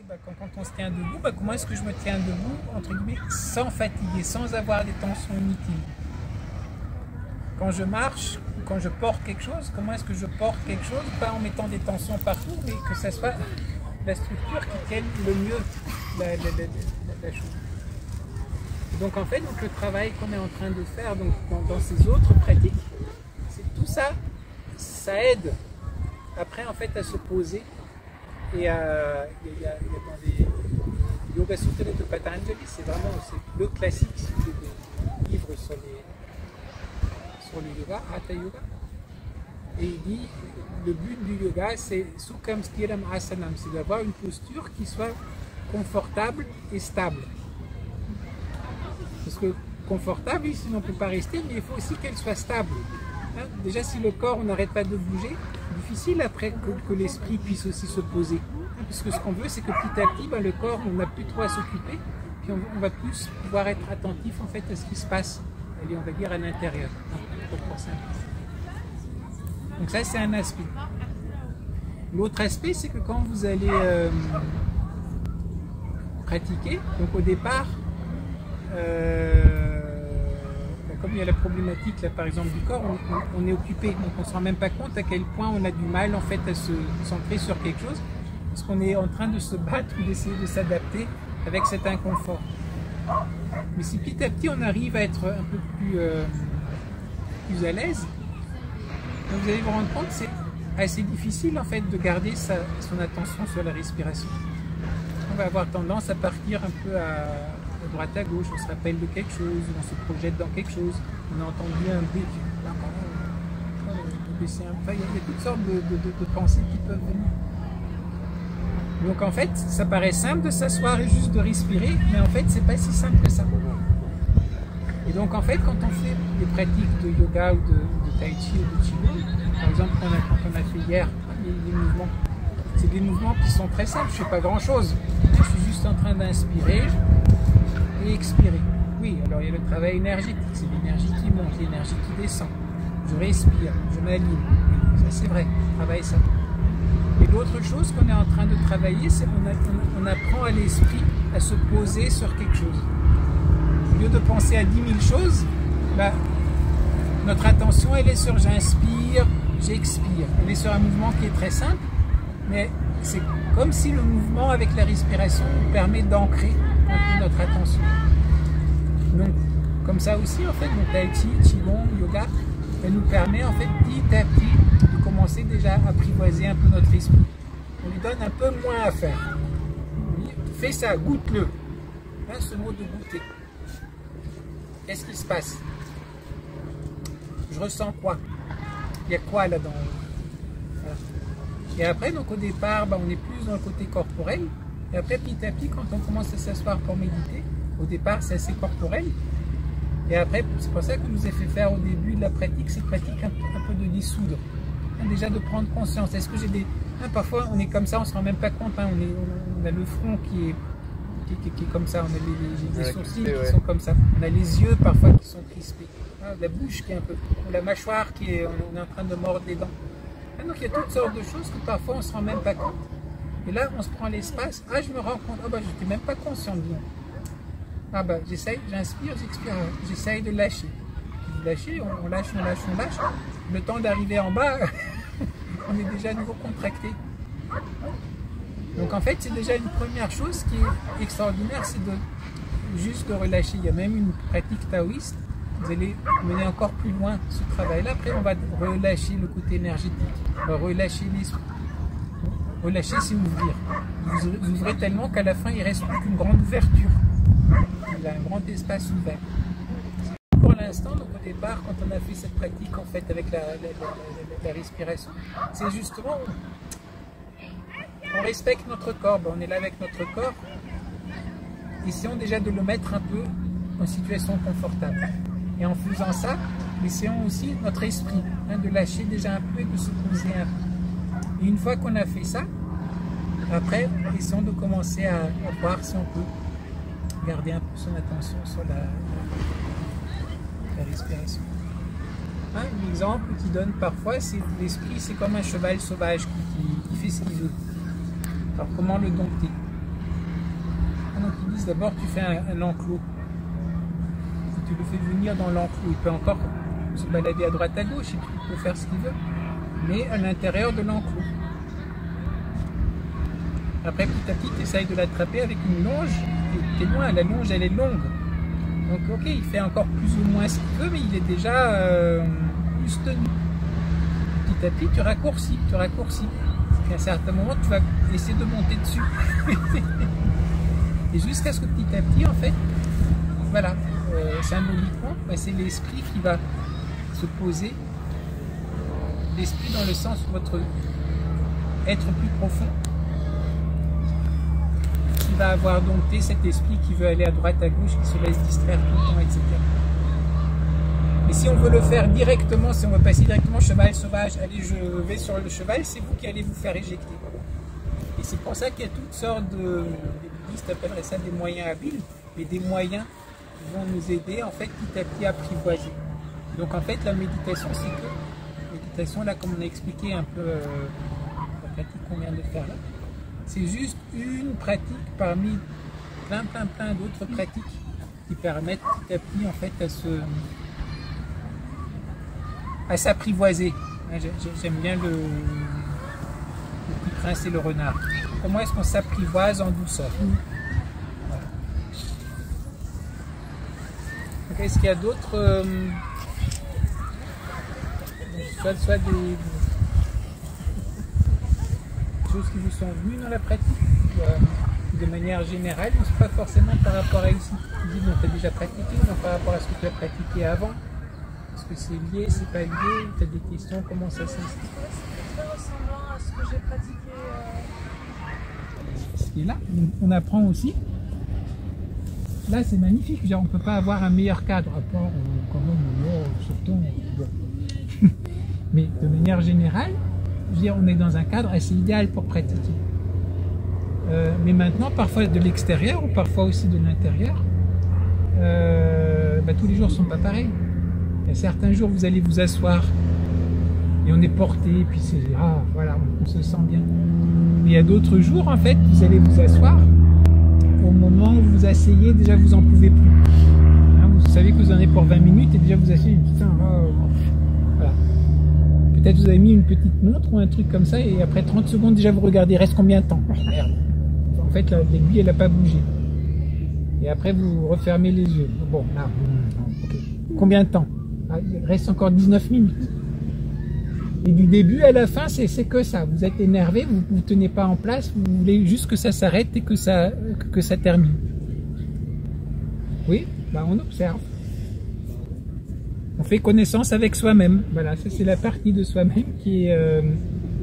quand on se tient debout, comment est-ce que je me tiens debout, entre guillemets, sans fatiguer, sans avoir des tensions inutiles. Quand je marche, quand je porte quelque chose, comment est-ce que je porte quelque chose, pas en mettant des tensions partout, mais que ça soit la structure qui tienne le mieux la chose. Donc en fait, le travail qu'on est en train de faire dans ces autres pratiques, c'est tout ça, ça aide après en fait à se poser. Et il y a dans les Yoga Sutras de Patanjali, c'est vraiment le classique des livres sur le yoga, Hatha Yoga. Et il dit, le but du yoga, c'est Sukham Sthiram Asanam, c'est d'avoir une posture qui soit confortable et stable. Parce que confortable, ici, on ne peut pas rester, mais il faut aussi qu'elle soit stable. Hein? Déjà, si le corps, on n'arrête pas de bouger, difficile après que l'esprit puisse aussi se poser. Hein? Parce que ce qu'on veut, c'est que petit à petit, le corps, on n'a plus trop à s'occuper, puis on va plus pouvoir être attentif en fait à ce qui se passe, allez, on va dire à l'intérieur. Donc ça, c'est un aspect. L'autre aspect, c'est que quand vous allez pratiquer, donc au départ, comme il y a la problématique là, par exemple du corps, on est occupé, donc on ne se rend même pas compte à quel point on a du mal en fait à se centrer sur quelque chose, parce qu'on est en train de se battre ou d'essayer de s'adapter avec cet inconfort. Mais si petit à petit on arrive à être un peu plus à l'aise, vous allez vous rendre compte que c'est assez difficile en fait de garder son attention sur la respiration. On va avoir tendance à partir un peu à droite à gauche, on se rappelle de quelque chose, on se projette dans quelque chose, on a entendu un bruit, il y a toutes sortes de pensées qui peuvent venir. Donc en fait, ça paraît simple de s'asseoir et juste de respirer, mais en fait, c'est pas si simple que ça. Et donc en fait, quand on fait des pratiques de yoga ou de tai chi ou de qigong, par exemple, quand on a fait hier, les mouvements, c'est des mouvements qui sont très simples, je ne fais pas grand chose. Je suis juste en train d'inspirer et expirer. Oui, alors il y a le travail énergétique, c'est l'énergie qui monte, l'énergie qui descend. Je respire, je m'aligne. Ça c'est vrai, on travaille ça. Et l'autre chose qu'on est en train de travailler, c'est qu'on apprend à l'esprit à se poser sur quelque chose. Au lieu de penser à 10 000 choses, notre attention elle est sur j'inspire, j'expire. Elle est sur un mouvement qui est très simple, mais c'est comme si le mouvement avec la respiration nous permet d'ancrer un peu notre attention. Donc, comme ça aussi, en fait, donc Tai Chi, Qigong, Yoga, elle nous permet, en fait, petit à petit, de commencer déjà à apprivoiser un peu notre esprit. On lui donne un peu moins à faire. Fais ça, goûte-le. Hein, ce mot de goûter. Qu'est-ce qui se passe? Je ressens quoi? Il y a quoi là-dedans? Voilà. Et après, donc au départ, on est plus dans le côté corporel. Et après, petit à petit, quand on commence à s'asseoir pour méditer, au départ, c'est assez corporel. Et après, c'est pour ça que je vous ai fait faire au début de la pratique, cette pratique un peu de dissoudre. Hein, déjà de prendre conscience. Est-ce que j'ai des... Hein, parfois, on est comme ça, on ne se rend même pas compte. Hein, on a le front qui est comme ça. On a les sourcils qui sont comme ça. On a les yeux parfois qui sont crispés. Hein, la bouche qui est un peu... La mâchoire qui est... On est en train de mordre les dents. Hein, donc, il y a toutes sortes de choses que parfois, on ne se rend même pas compte. Et là, on se prend l'espace. Ah, je me rends compte. Ah, je n'étais même pas conscient de moi. Ah, j'essaye, j'inspire, j'expire. J'essaye de lâcher. Lâcher, on lâche. Le temps d'arriver en bas, on est déjà à nouveau contracté. Donc, en fait, c'est déjà une première chose qui est extraordinaire, c'est juste de relâcher. Il y a même une pratique taoïste. Vous allez mener encore plus loin ce travail-là. Après, on va relâcher le côté énergétique. On va relâcher l'esprit. Relâcher, c'est ouvrir. Vous ouvrez tellement qu'à la fin, il ne reste plus qu'une grande ouverture. Il y a un grand espace ouvert. Pour l'instant, donc au départ, quand on a fait cette pratique en fait avec la respiration, c'est justement, on respecte notre corps. On est là avec notre corps. Essayons déjà de le mettre un peu en situation confortable. Et en faisant ça, essayons aussi notre esprit, de lâcher déjà un peu et de se poser un peu. Et une fois qu'on a fait ça, après, essayons de commencer à voir si on peut garder un peu son attention sur la respiration. Un exemple qu'il donne parfois, c'est l'esprit, c'est comme un cheval sauvage qui fait ce qu'il veut. Alors comment le dompter? donc ils disent d'abord tu fais un enclos. Si tu le fais venir dans l'enclos, il peut encore se balader à droite à gauche, il peut faire ce qu'il veut, mais à l'intérieur de l'enclos. Après, petit à petit, tu essayes de l'attraper avec une longe, et tu es loin, la longe elle est longue. Donc ok, il fait encore plus ou moins ce qu'il veut, mais il est déjà plus tenu. Petit à petit, tu raccourcis. Et à un certain moment, tu vas essayer de monter dessus. Et jusqu'à ce que petit à petit, en fait, voilà, symboliquement, bah, c'est l'esprit qui va se poser. L'esprit dans le sens où votre être plus profond, qui va avoir dompté cet esprit qui veut aller à droite, à gauche, qui se laisse distraire tout le temps, etc. Mais si on veut le faire directement, si on veut passer directement cheval sauvage, allez, je vais sur le cheval, c'est vous qui allez vous faire éjecter. Et c'est pour ça qu'il y a toutes sortes de, les bouddhistes appelleraient ça des moyens habiles, mais des moyens qui vont nous aider en fait petit à petit à apprivoiser. Donc en fait la méditation, c'est que la méditation là, comme on a expliqué un peu la pratique qu'on vient de faire là, c'est juste une pratique parmi plein d'autres pratiques qui permettent petit à petit en fait à s'apprivoiser. J'aime bien le Petit Prince et le renard. Comment est-ce qu'on s'apprivoise en douceur? Voilà. Est-ce qu'il y a d'autres soit des choses qui vous sont venues dans la pratique de manière générale, mais pas forcément par rapport à ici. Tu dis, bon, tu as déjà pratiqué, non par rapport à ce que tu as pratiqué avant. Est-ce que c'est lié, c'est pas lié? Tu as des questions, comment ça s'inscrit? C'est très ressemblant à ce que j'ai pratiqué. Et là, on apprend aussi. Là, c'est magnifique. On ne peut pas avoir un meilleur cadre, à part quand même, surtout. Bon. Mais de manière générale, je veux dire, on est dans un cadre assez idéal pour pratiquer. Mais maintenant, parfois de l'extérieur ou parfois aussi de l'intérieur, bah, tous les jours ne sont pas pareils. Il y a certains jours, vous allez vous asseoir et on est porté, puis c'est voilà, on se sent bien. Mais il y a d'autres jours, en fait, vous allez vous asseoir. Au moment où vous asseyez, déjà vous en pouvez plus. Hein, vous savez que vous en avez pour 20 minutes et déjà vous asseyez, putain, voilà. Peut-être vous avez mis une petite montre ou un truc comme ça et après 30 secondes, déjà vous regardez, reste combien de temps? Oh, merde. En fait, l'aiguille, elle n'a pas bougé. Et après, vous refermez les yeux. Bon, là, okay. Combien de temps? Il reste encore 19 minutes. Et du début à la fin, c'est que ça. Vous êtes énervé, vous ne tenez pas en place, vous voulez juste que ça s'arrête et que ça termine. Oui, bah on observe. On fait connaissance avec soi-même. Voilà, ça c'est la partie de soi-même qui est...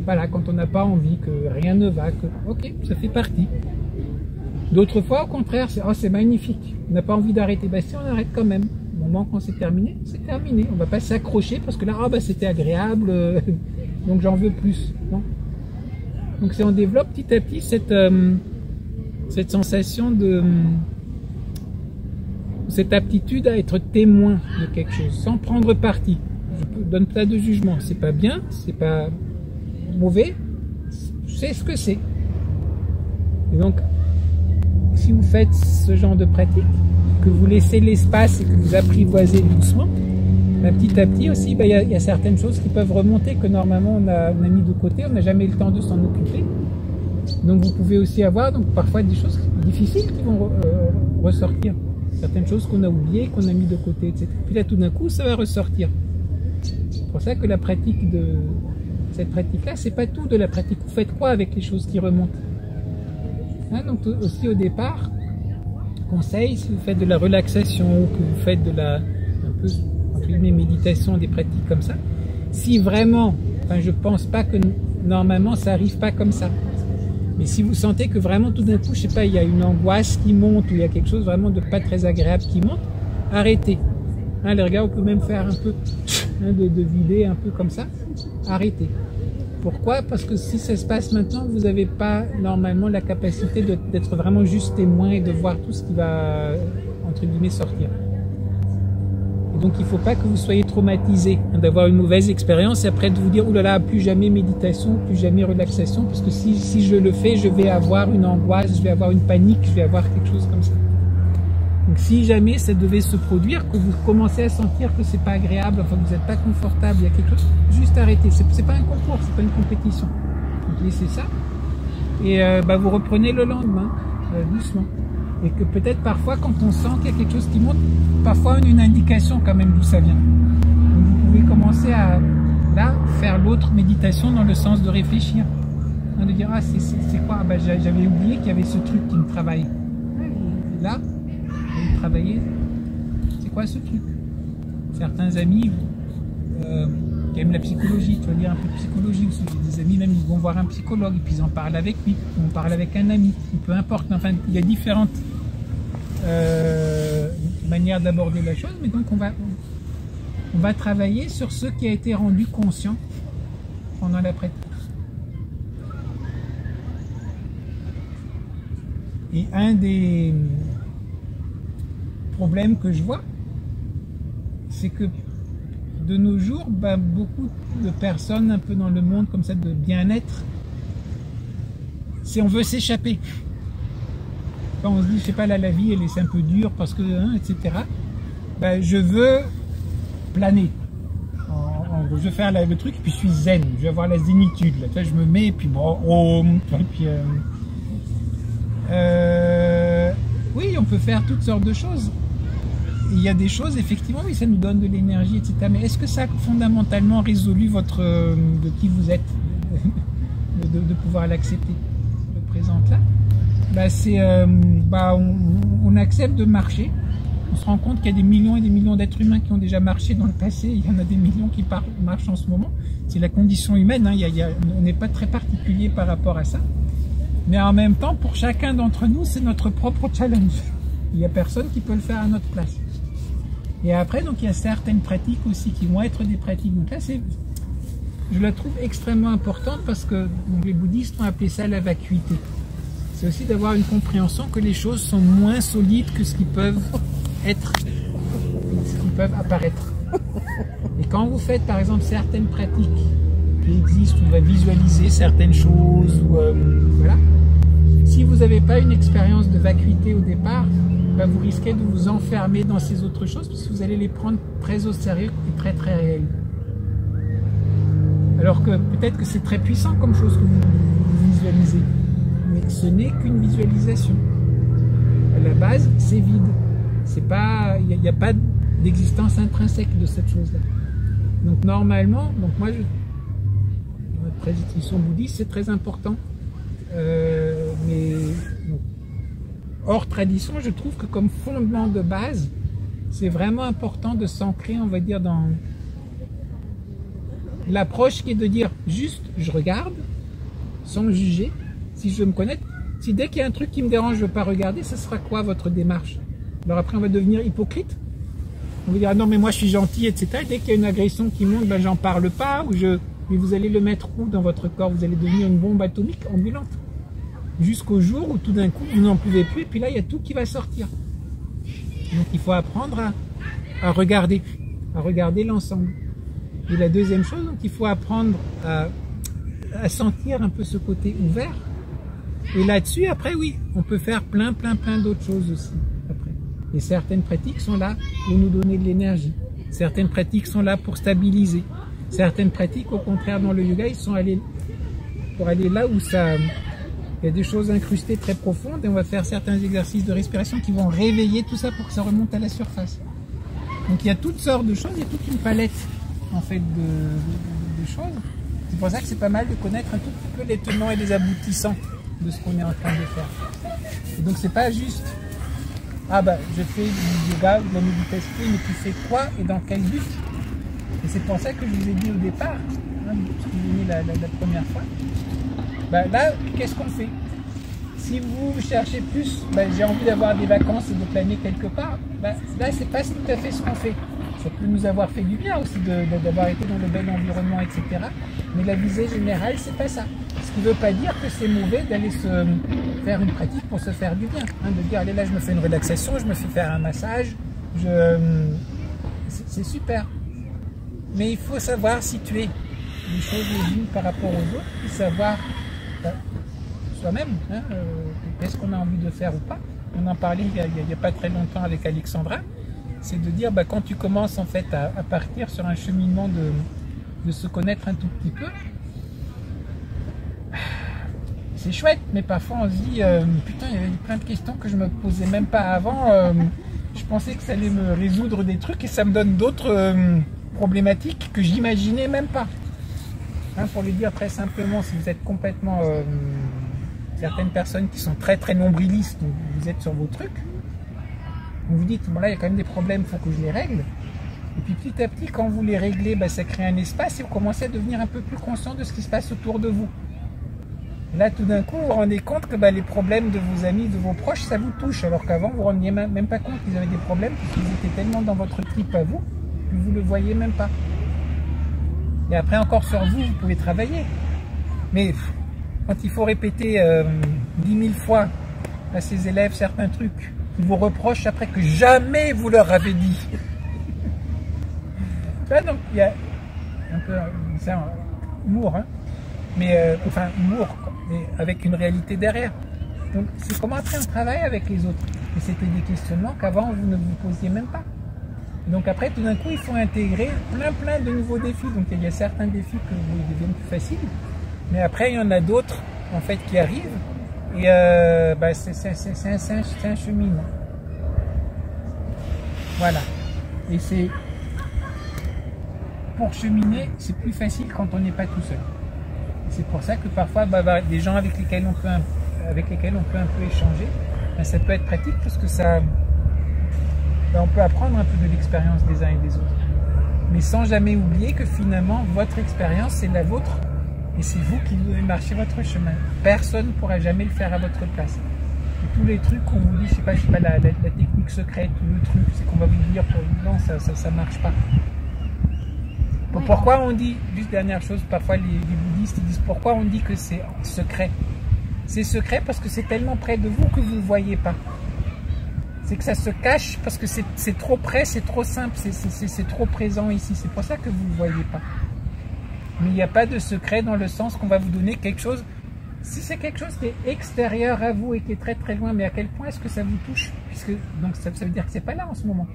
voilà, quand on n'a pas envie, que rien ne va, que... Ok, ça fait partie. D'autres fois, au contraire, c'est magnifique. On n'a pas envie d'arrêter. Bah si, on arrête quand même. Au moment quand c'est terminé, c'est terminé. On ne va pas s'accrocher parce que là, bah, c'était agréable, donc j'en veux plus. Non. Donc on développe petit à petit cette sensation de... cette aptitude à être témoin de quelque chose, sans prendre parti. Je donne pas de jugement. C'est pas bien, c'est pas mauvais, c'est ce que c'est. Et donc, si vous faites ce genre de pratique, que vous laissez l'espace et que vous apprivoisez doucement, bah, petit à petit aussi, bah, y a certaines choses qui peuvent remonter que normalement on a mis de côté, on n'a jamais eu le temps de s'en occuper. Donc vous pouvez aussi avoir donc, parfois des choses difficiles qui vont ressortir. Certaines choses qu'on a oubliées, qu'on a mis de côté, etc. Puis là tout d'un coup, ça va ressortir. C'est pour ça que la pratique de cette pratique-là, c'est pas tout de la pratique. Vous faites quoi avec les choses qui remontent? Hein, donc aussi au départ, conseil, si vous faites de la relaxation ou que vous faites de la un peu entre guillemets méditation, des pratiques comme ça, si vraiment, enfin je pense pas que normalement ça arrive pas comme ça, mais si vous sentez que vraiment tout d'un coup, je sais pas, il y a une angoisse qui monte ou il y a quelque chose vraiment de pas très agréable qui monte, arrêtez. Hein, les regards, on peut même faire un peu de vider un peu comme ça, arrêtez. Pourquoi? Parce que si ça se passe maintenant, vous n'avez pas normalement la capacité d'être vraiment juste témoin et de voir tout ce qui va, entre guillemets, sortir. Et donc il ne faut pas que vous soyez traumatisé d'avoir une mauvaise expérience et après de vous dire « Ouh là là, plus jamais méditation, plus jamais relaxation » parce que si je le fais, je vais avoir une angoisse, je vais avoir une panique, je vais avoir quelque chose comme ça. Donc si jamais ça devait se produire, que vous commencez à sentir que c'est pas agréable, enfin que vous n'êtes pas confortable, il y a quelque chose, juste arrêtez. C'est pas un concours, c'est pas une compétition. Donc laissez ça et vous reprenez le lendemain, doucement. Et que peut-être parfois quand on sent qu'il y a quelque chose qui monte, parfois une indication quand même d'où ça vient. Donc vous pouvez commencer à là faire l'autre méditation dans le sens de réfléchir, de dire ah c'est quoi, j'avais oublié qu'il y avait ce truc qui me travaille. Et là, vous travaillez, c'est quoi ce truc? Certains amis qui aiment la psychologie, tu vas lire un peu de psychologie, j'ai des amis même ils vont voir un psychologue et puis ils en parlent avec lui, on parle avec un ami, peu importe, enfin il y a différentes manière d'aborder la chose, mais donc on va travailler sur ce qui a été rendu conscient pendant la pratique. Et un des problèmes que je vois, c'est que de nos jours, beaucoup de personnes un peu dans le monde comme ça de bien-être, on veut s'échapper. Quand on se dit, je sais pas, là, la vie, elle est un peu dure parce que, etc. Je veux planer. En gros, je veux faire le truc, et puis je suis zen. Je vais avoir la zénitude. Là, je me mets, et puis bon, et puis, oui, on peut faire toutes sortes de choses. Il y a des choses, effectivement, oui, ça nous donne de l'énergie, etc. Mais est-ce que ça a fondamentalement résolu de qui vous êtes, de pouvoir l'accepter? Le présent là. On accepte de marcher. On se rend compte qu'il y a des millions et des millions d'êtres humains qui ont déjà marché dans le passé. Il y en a des millions qui marchent en ce moment. C'est la condition humaine. Hein. On n'est pas très particulier par rapport à ça. Mais en même temps, pour chacun d'entre nous, c'est notre propre challenge. Il n'y a personne qui peut le faire à notre place. Et après, donc, il y a certaines pratiques aussi qui vont être des pratiques. Donc là, je la trouve extrêmement importante parce que les bouddhistes ont appelé ça la vacuité. C'est aussi d'avoir une compréhension que les choses sont moins solides que ce qu'ils peuvent être, ce qu'ils peuvent apparaître. Et quand vous faites par exemple certaines pratiques qui existent, où on va visualiser certaines choses, ou voilà, si vous n'avez pas une expérience de vacuité au départ, vous risquez de vous enfermer dans ces autres choses parce que vous allez les prendre très au sérieux et très très réelles. Alors que peut-être que c'est très puissant comme chose que vous visualisez. Mais ce n'est qu'une visualisation. À la base, c'est vide. Il n'y a pas d'existence intrinsèque de cette chose-là. Donc normalement, dans notre tradition bouddhiste, c'est très important. Mais hors tradition, je trouve que comme fondement de base, c'est vraiment important de s'ancrer, on va dire, dans l'approche qui est de dire juste, je regarde, sans juger. Si je veux me connaître, si dès qu'il y a un truc qui me dérange, je ne veux pas regarder, ce sera quoi votre démarche? Alors après, on va devenir hypocrite. On va dire, ah non, mais moi je suis gentil, etc. Et dès qu'il y a une agression qui monte, j'en parle pas, mais vous allez le mettre où dans votre corps? Vous allez devenir une bombe atomique ambulante. Jusqu'au jour où tout d'un coup, vous n'en pouvez plus, et puis là, il y a tout qui va sortir. Donc il faut apprendre à regarder l'ensemble. Et la deuxième chose, donc il faut apprendre à sentir un peu ce côté ouvert. Et là-dessus, après, oui, on peut faire plein d'autres choses aussi. Après. Et certaines pratiques sont là pour nous donner de l'énergie. Certaines pratiques sont là pour stabiliser. Certaines pratiques, au contraire, dans le yoga, ils sont allés pour aller là où il y a des choses incrustées très profondes et on va faire certains exercices de respiration qui vont réveiller tout ça pour que ça remonte à la surface. Donc il y a toutes sortes de choses, il y a toute une palette en fait de choses. C'est pour ça que c'est pas mal de connaître un tout petit peu les tenants et les aboutissants de ce qu'on est en train de faire. Et donc c'est pas juste je fais du yoga, de la méditation, mais tu fais quoi et dans quel but? Et c'est pour ça que je vous ai dit au départ, parce que je vous ai mis la première fois, là, qu'est-ce qu'on fait? Si vous cherchez plus, j'ai envie d'avoir des vacances et de planer quelque part, là, c'est pas tout à fait ce qu'on fait. Ça peut nous avoir fait du bien aussi d'avoir été dans le bel environnement, etc. Mais la visée générale, c'est pas ça. Ce qui ne veut pas dire que c'est mauvais d'aller se faire une pratique pour se faire du bien. De dire, allez là, je me fais une relaxation, je me fais faire un massage, c'est super. Mais il faut savoir situer les choses les unes par rapport aux autres, et savoir soi-même qu'est-ce qu'on a envie de faire ou pas. On en parlait il n'y a pas très longtemps avec Alexandra. C'est de dire quand tu commences en fait à partir sur un cheminement de se connaître un tout petit peu, c'est chouette, mais parfois on se dit putain, il y avait plein de questions que je me posais même pas avant. Je pensais que ça allait me résoudre des trucs et ça me donne d'autres problématiques que j'imaginais même pas. Pour le dire très simplement, si vous êtes complètement certaines personnes qui sont très très nombrilistes, vous êtes sur vos trucs, vous vous dites bon là il y a quand même des problèmes, il faut que je les règle. Et puis petit à petit, quand vous les réglez, ça crée un espace et vous commencez à devenir un peu plus conscient de ce qui se passe autour de vous. Et là tout d'un coup, vous vous rendez compte que les problèmes de vos amis, de vos proches, ça vous touche, alors qu'avant vous ne vous rendiez même pas compte qu'ils avaient des problèmes parce qu'ils étaient tellement dans votre trip à vous que vous ne le voyez même pas. Et après encore sur vous, vous pouvez travailler. Mais quand il faut répéter 10 000 fois à ses élèves certains trucs, ils vous reprochent après que jamais vous leur avez dit. Là, donc il y a un peu ça, humour, mais enfin humour, mais avec une réalité derrière. Donc c'est comment après on travaille avec les autres. Et c'était des questionnements qu'avant vous ne vous posiez même pas. Donc après tout d'un coup il faut intégrer plein de nouveaux défis. Donc il y a certains défis que vous deviennent plus faciles, mais après il y en a d'autres en fait qui arrivent et c'est un cheminement. Voilà. Et c'est pour cheminer, c'est plus facile quand on n'est pas tout seul. C'est pour ça que parfois des gens avec lesquels on peut un peu échanger, ça peut être pratique parce que ça on peut apprendre un peu de l'expérience des uns et des autres. Mais sans jamais oublier que finalement, votre expérience, c'est la vôtre. Et c'est vous qui devez marcher votre chemin. Personne ne pourra jamais le faire à votre place. Et tous les trucs qu'on vous dit, je sais pas la technique secrète, ou le truc, c'est qu'on va vous dire, non, ça marche pas. Ouais. Pourquoi on dit, juste dernière chose, parfois les bouddhistes ils disent, pourquoi on dit que c'est secret? C'est secret parce que c'est tellement près de vous que vous ne le voyez pas. C'est que ça se cache parce que c'est trop près, c'est trop simple, c'est trop présent ici. C'est pour ça que vous ne le voyez pas. Mais il n'y a pas de secret dans le sens qu'on va vous donner quelque chose. Si c'est quelque chose qui est extérieur à vous et qui est très très loin, mais à quel point est-ce que ça vous touche? Puisque, donc ça veut dire que c'est pas là en ce moment.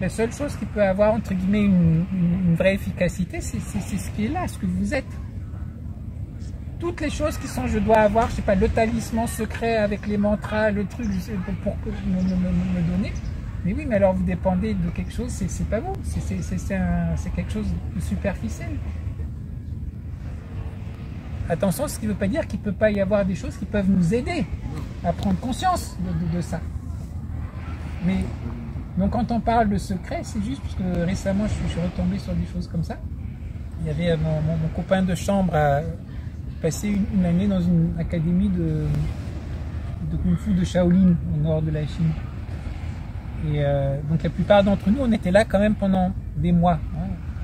La seule chose qui peut avoir entre guillemets une vraie efficacité, c'est ce qui est là, ce que vous êtes. Toutes les choses qui sont, je dois avoir, je sais pas, le talisman secret avec les mantras, le truc pour me donner. Mais oui, mais alors vous dépendez de quelque chose, c'est pas vous, c'est quelque chose de superficiel. Attention, ce qui ne veut pas dire qu'il ne peut pas y avoir des choses qui peuvent nous aider à prendre conscience de ça. Mais donc quand on parle de secret, c'est juste parce que récemment je suis retombé sur des choses comme ça. Il y avait mon copain de chambre a passé une année dans une académie de Kung Fu de Shaolin au nord de la Chine. Et donc la plupart d'entre nous, on était là quand même pendant des mois.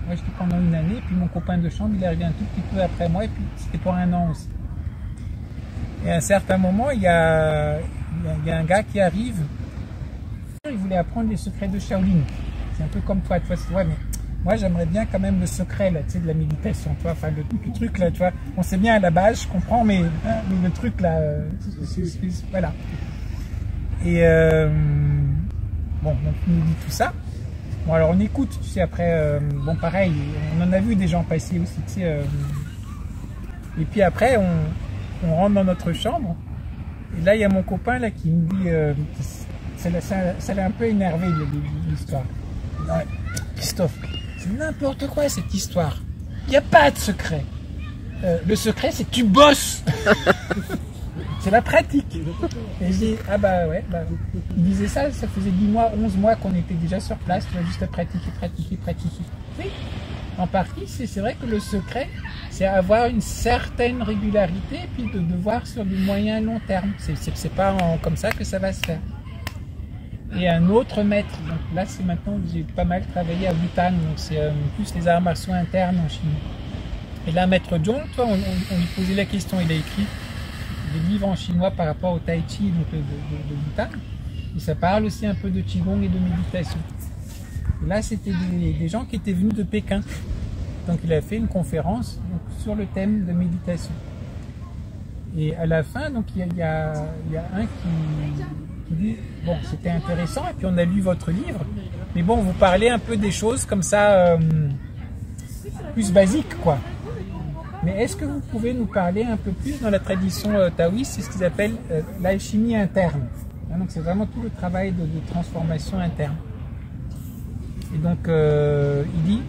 Moi j'étais pendant une année, puis mon copain de chambre il est arrivé un tout petit peu après moi, et puis c'était pour un an aussi. Et à un certain moment, il y a un gars qui arrive, il voulait apprendre les secrets de Shaolin. C'est un peu comme toi, tu vois, mais moi j'aimerais bien quand même le secret là, tu sais, de la méditation, tu vois, enfin le truc là, tu vois, on sait bien à la base, je comprends, mais le truc là, voilà. Et bon, donc il nous dit tout ça. Bon, alors on écoute, tu sais, après, bon pareil, on en a vu des gens passer aussi, tu sais. Et puis après, on rentre dans notre chambre. Et là, il y a mon copain là qui me dit, ça l'a un peu énervé l'histoire. Ouais, Christophe, c'est n'importe quoi cette histoire. Il n'y a pas de secret. Le secret, c'est que tu bosses. C'est la pratique. Et je dis, ah bah ouais, il disait ça faisait 10 mois, 11 mois qu'on était déjà sur place, tu vois, juste à pratiquer. Oui, en partie, c'est vrai que le secret, c'est avoir une certaine régularité et puis de voir sur du moyen long terme. C'est pas comme ça que ça va se faire. Et un autre maître, donc là c'est maintenant, j'ai pas mal travaillé à Bhutan, donc c'est plus les arts martiaux internes en Chine. Et là, maître Zhong, toi, on lui posait la question, il a écrit des livres en chinois par rapport au tai chi donc de Bhutan. Et ça parle aussi un peu de qigong et de méditation. Et là, c'était des gens qui étaient venus de Pékin. Donc il a fait une conférence donc, sur le thème de méditation. Et à la fin, donc il y a un qui dit bon, c'était intéressant, et puis on a lu votre livre, mais bon, vous parlez un peu des choses comme ça, plus basiques, quoi. Mais est-ce que vous pouvez nous parler un peu plus dans la tradition taoïste, c'est ce qu'ils appellent l'alchimie interne. Hein, donc c'est vraiment tout le travail de transformation interne. Et donc il dit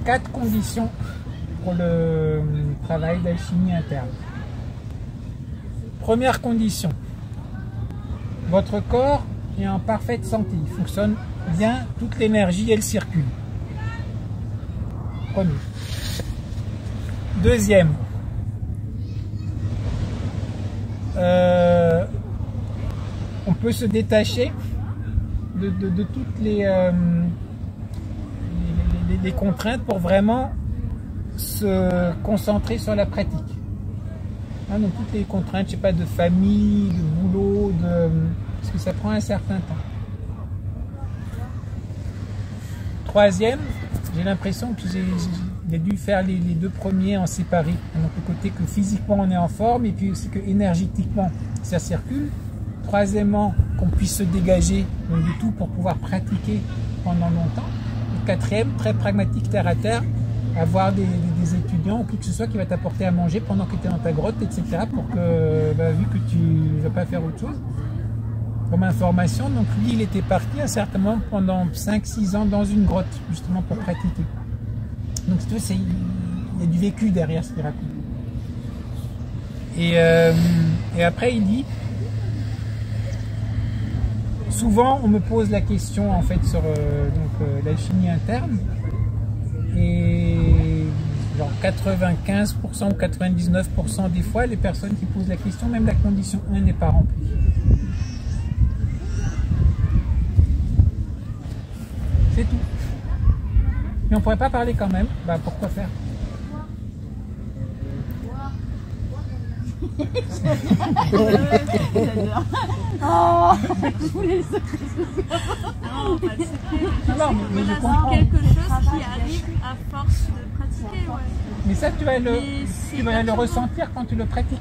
4 conditions pour le travail d'alchimie interne. Première condition, votre corps est en parfaite santé, il fonctionne bien, toute l'énergie elle circule. Premier. Deuxième, on peut se détacher de toutes les contraintes pour vraiment se concentrer sur la pratique. Hein, donc toutes les contraintes, je sais pas, de famille, de boulot, parce que ça prend un certain temps. Troisième, j'ai l'impression que j'ai dû faire les 2 premiers en séparé. Donc le côté que physiquement on est en forme et puis aussi que énergétiquement ça circule. Troisièmement, qu'on puisse se dégager donc, du tout pour pouvoir pratiquer pendant longtemps. Et quatrième, très pragmatique, terre à terre, avoir des étudiants ou qui que ce soit qui va t'apporter à manger pendant que tu es dans ta grotte, etc. pour que, vu que tu ne vas pas faire autre chose. Comme information, donc lui il était parti certainement pendant 5-6 ans dans une grotte, justement pour pratiquer. Donc il y a du vécu derrière ce qu'il raconte. Et après il dit, souvent on me pose la question en fait sur l'alchimie interne, et genre 95% ou 99% des fois les personnes qui posent la question, même la condition 1 n'est pas remplie. C'est tout. Mais on pourrait pas parler quand même. Bah pourquoi faire? Oh, je voulais le secret. Non, mais je comprends. C'est quelque chose qui arrive à force de pratiquer, ouais. Mais ça, tu vas le ressentir quand tu le pratiques.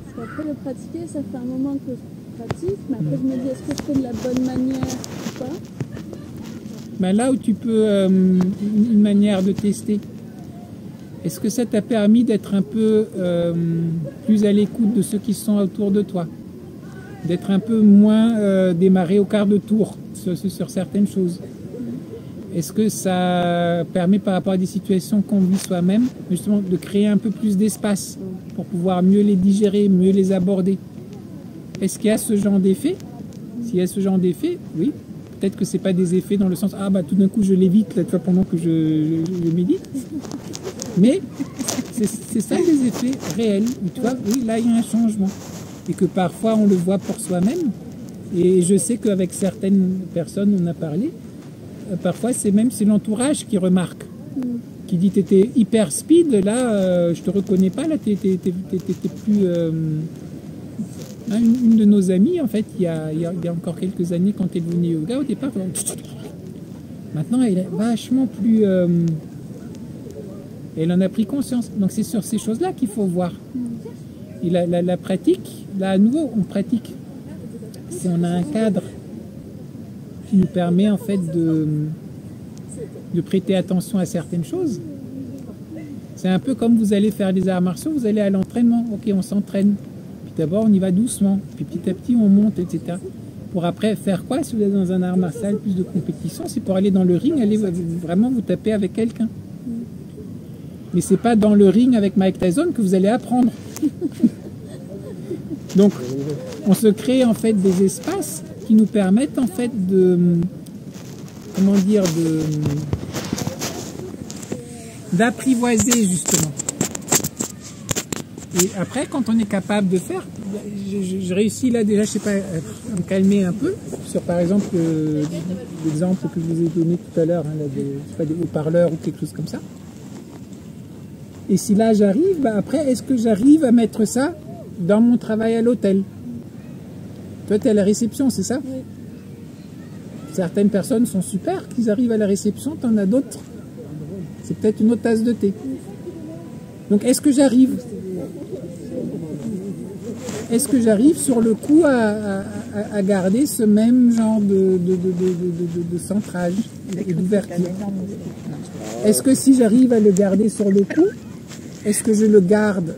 Parce qu'après le pratiquer, ça fait un moment que je pratique, mais après je me dis, est-ce que je fais de la bonne manière ou pas? Ben là où tu peux, une manière de tester, est-ce que ça t'a permis d'être un peu plus à l'écoute de ceux qui sont autour de toi? D'être un peu moins démarré au quart de tour sur certaines choses? Est-ce que ça permet par rapport à des situations qu'on vit soi-même, justement de créer un peu plus d'espace pour pouvoir mieux les digérer, mieux les aborder? Est-ce qu'il y a ce genre d'effet? S'il y a ce genre d'effet, oui. Peut-être que c'est pas des effets dans le sens ah bah tout d'un coup je l'évite là, pendant que je médite. Mais c'est ça les effets réels. Tu vois, oui, là il y a un changement. Et que parfois on le voit pour soi-même. Et je sais qu'avec certaines personnes on a parlé, parfois c'est l'entourage qui remarque. Qui dit t'étais hyper speed, là je te reconnais pas, là t'étais plus... Une de nos amies, en fait, il y a encore quelques années, quand elle venait au yoga, au départ, maintenant elle est vachement plus... elle en a pris conscience. Donc c'est sur ces choses-là qu'il faut voir. Et la pratique, là à nouveau, on pratique. Si on a un cadre qui nous permet en fait de prêter attention à certaines choses, c'est un peu comme vous allez faire des arts martiaux, vous allez à l'entraînement. Ok, on s'entraîne. D'abord, on y va doucement, puis petit à petit, on monte, etc. Pour après faire quoi? Si vous êtes dans un art martial, plus de compétition, c'est pour aller dans le ring, aller vraiment vous taper avec quelqu'un. Mais c'est pas dans le ring avec Mike Tyson que vous allez apprendre. Donc, on se crée en fait des espaces qui nous permettent en fait d'apprivoiser justement. Et après, quand on est capable de faire, je réussis là déjà, je sais pas, à me calmer un peu sur par exemple l'exemple que je vous ai donné tout à l'heure, hein, des haut-parleurs ou quelque chose comme ça. Et si là j'arrive, après, est-ce que j'arrive à mettre ça dans mon travail à l'hôtel? Toi, tu es à la réception, c'est ça? Oui. Certaines personnes sont super, qu'ils arrivent à la réception, t'en as d'autres. C'est peut-être une autre tasse de thé. Donc est-ce que j'arrive sur le coup à garder ce même genre de centrage et d'ouverture? Est-ce que si j'arrive à le garder sur le coup, est-ce que je le garde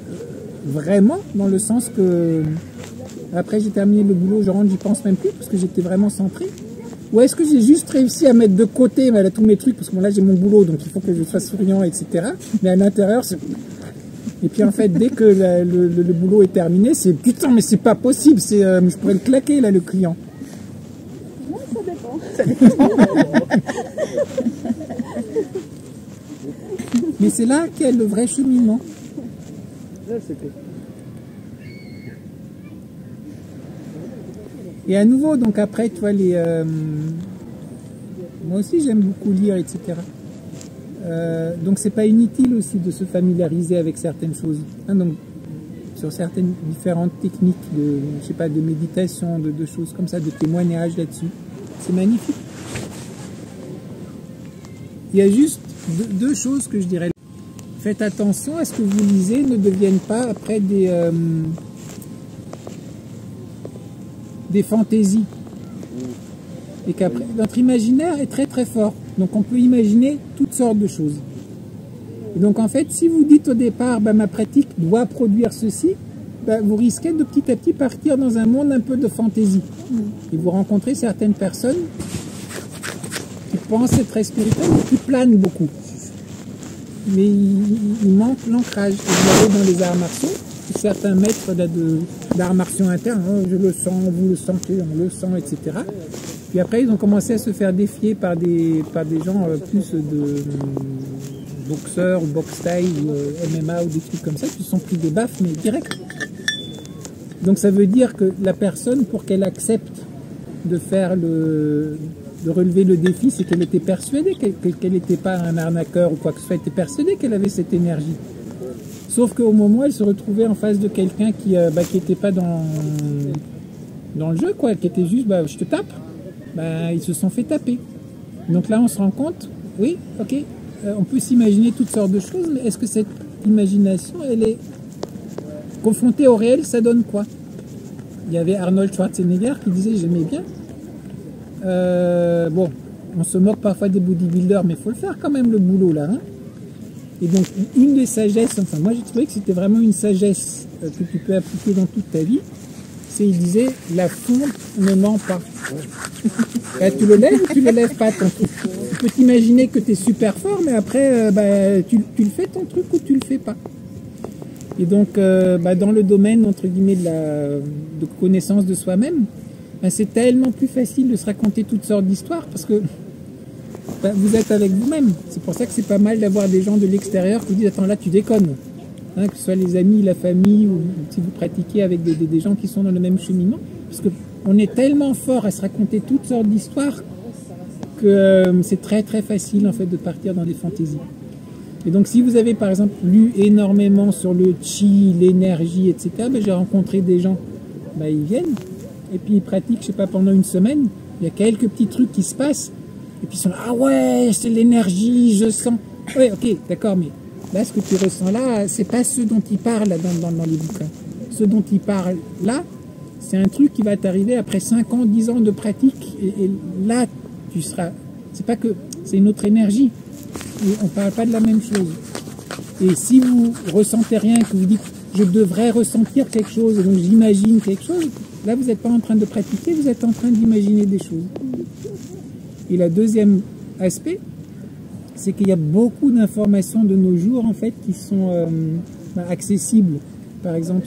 vraiment, dans le sens que après j'ai terminé le boulot, je rentre, j'y pense même plus parce que j'étais vraiment centré? Ou est-ce que j'ai juste réussi à mettre de côté tous mes trucs, parce que bon, là j'ai mon boulot, donc il faut que je sois souriant, etc. Mais à l'intérieur, c'est... Et puis en fait, dès que le boulot est terminé, c'est putain, mais c'est pas possible, je pourrais le claquer là, le client. Ouais, ça dépend. Mais c'est là qu'est le vrai cheminement. Et à nouveau, donc après, tu vois, moi aussi j'aime beaucoup lire, etc. Donc c'est pas inutile aussi de se familiariser avec certaines choses. Hein, donc sur certaines différentes techniques de méditation, de choses comme ça, de témoignages là-dessus. C'est magnifique. Il y a juste deux choses que je dirais. Faites attention à ce que vous lisez ne deviennent pas après des fantaisies. Et qu'après, notre imaginaire est très très fort. Donc on peut imaginer toutes sortes de choses. Et donc en fait, si vous dites au départ, ma pratique doit produire ceci, vous risquez de petit à petit partir dans un monde un peu de fantaisie. Et vous rencontrez certaines personnes qui pensent être très spirituelles, mais qui planent beaucoup. Mais il manque l'ancrage. Vous allez dans les arts martiaux, certains maîtres d'arts martiaux internes, oh, je le sens, vous le sentez, on le sent, etc. Puis après, ils ont commencé à se faire défier par des gens plus de boxeurs, ou boxe-taille, ou MMA, ou des trucs comme ça, qui se sont pris des baffes, mais direct. Donc ça veut dire que la personne, pour qu'elle accepte de relever le défi, c'est qu'elle était persuadée qu'elle n'était pas un arnaqueur ou quoi que ce soit, elle était persuadée qu'elle avait cette énergie. Sauf qu'au moment où elle se retrouvait en face de quelqu'un qui n'était pas dans le jeu, quoi, qui était juste, je te tape, ils se sont fait taper. Donc là, on se rend compte, oui, ok, on peut s'imaginer toutes sortes de choses, mais est-ce que cette imagination, elle est confrontée au réel, ça donne quoi? Il y avait Arnold Schwarzenegger qui disait, j'aimais bien, bon, on se moque parfois des bodybuilders, mais il faut le faire quand même, le boulot là. Hein. Et donc, une des sagesses, enfin moi j'ai trouvé que c'était vraiment une sagesse que tu peux appliquer dans toute ta vie, c'est, il disait, la fonte ne ment pas. Tu le lèves ou tu le lèves pas ton truc? Tu peux t'imaginer que tu es super fort, mais après, tu le fais ton truc ou tu le fais pas. Et donc, dans le domaine, entre guillemets, de connaissance de soi-même, c'est tellement plus facile de se raconter toutes sortes d'histoires parce que vous êtes avec vous-même. C'est pour ça que c'est pas mal d'avoir des gens de l'extérieur qui vous disent « Attends, là, tu déconnes ». Hein, que ce soit les amis, la famille, ou si vous pratiquez avec des gens qui sont dans le même cheminement. Parce qu'on est tellement fort à se raconter toutes sortes d'histoires que c'est très très facile en fait de partir dans des fantaisies. Et donc si vous avez par exemple lu énormément sur le chi, l'énergie, etc., j'ai rencontré des gens, ils viennent, et puis ils pratiquent, je sais pas, pendant une semaine, il y a quelques petits trucs qui se passent, et puis ils sont là, ah ouais, c'est l'énergie, je sens. Ouais, ok, d'accord, mais là, ce que tu ressens là, c'est pas ce dont il parle dans les bouquins. Ce dont il parle là, c'est un truc qui va t'arriver après 5 ans, 10 ans de pratique, et là, tu seras... C'est pas que... C'est une autre énergie. Et on parle pas de la même chose. Et si vous ressentez rien, que vous dites, je devrais ressentir quelque chose, donc j'imagine quelque chose, là, vous n'êtes pas en train de pratiquer, vous êtes en train d'imaginer des choses. Et le deuxième aspect, c'est qu'il y a beaucoup d'informations de nos jours, en fait, qui sont accessibles. Par exemple,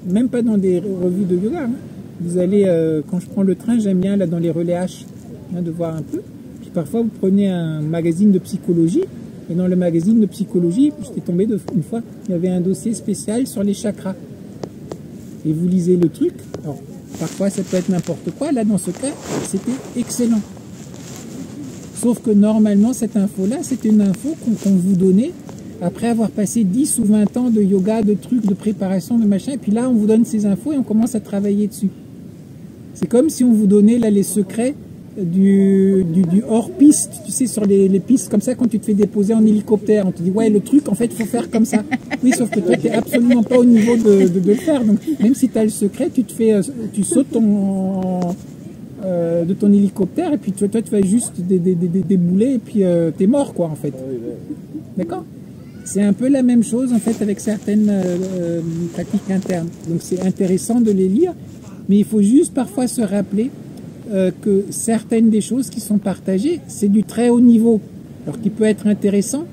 même pas dans des revues de yoga. Hein. Vous allez, quand je prends le train, j'aime bien, là, dans les relais H, de voir un peu. Puis parfois, vous prenez un magazine de psychologie, et dans le magazine de psychologie, j'étais tombé une fois, il y avait un dossier spécial sur les chakras. Et vous lisez le truc. Alors, parfois, ça peut être n'importe quoi. Là, dans ce cas, c'était excellent. Sauf que normalement, cette info-là, c'était une info qu'on vous donnait après avoir passé 10 ou 20 ans de yoga, de trucs, de préparation, de machin. Et puis là, on vous donne ces infos et on commence à travailler dessus. C'est comme si on vous donnait là les secrets du hors-piste, tu sais, sur les pistes comme ça, quand tu te fais déposer en hélicoptère, on te dit, ouais, le truc, en fait, il faut faire comme ça. Oui, sauf que toi, tu n'es absolument pas au niveau de le faire. Donc, même si tu as le secret, tu sautes de ton hélicoptère, et puis toi, tu vas juste débouler, et puis tu es mort, quoi, en fait. D'accord? C'est un peu la même chose, en fait, avec certaines pratiques internes. Donc, c'est intéressant de les lire, mais il faut juste parfois se rappeler que certaines des choses qui sont partagées, c'est du très haut niveau, alors qui peut être intéressant,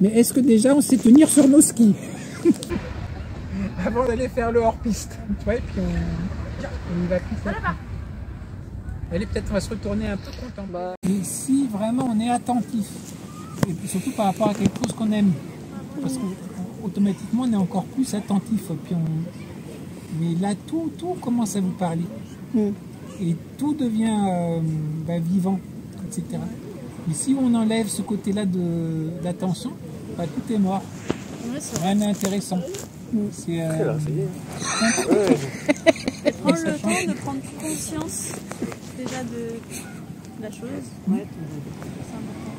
mais est-ce que déjà on sait tenir sur nos skis avant d'aller faire le hors-piste, tu vois, et puis on y va plus tard. Allez, peut-être on va se retourner un peu content. Et si vraiment on est attentif, et puis surtout par rapport à quelque chose qu'on aime, parce qu'automatiquement on est encore plus attentif, puis mais là tout commence à vous parler. Et tout devient vivant, etc. Mais si on enlève ce côté-là d'attention, tout est mort. Ouais, rien n'est intéressant. C'est prendre le temps de prendre conscience déjà de la chose. Ouais, c'est important.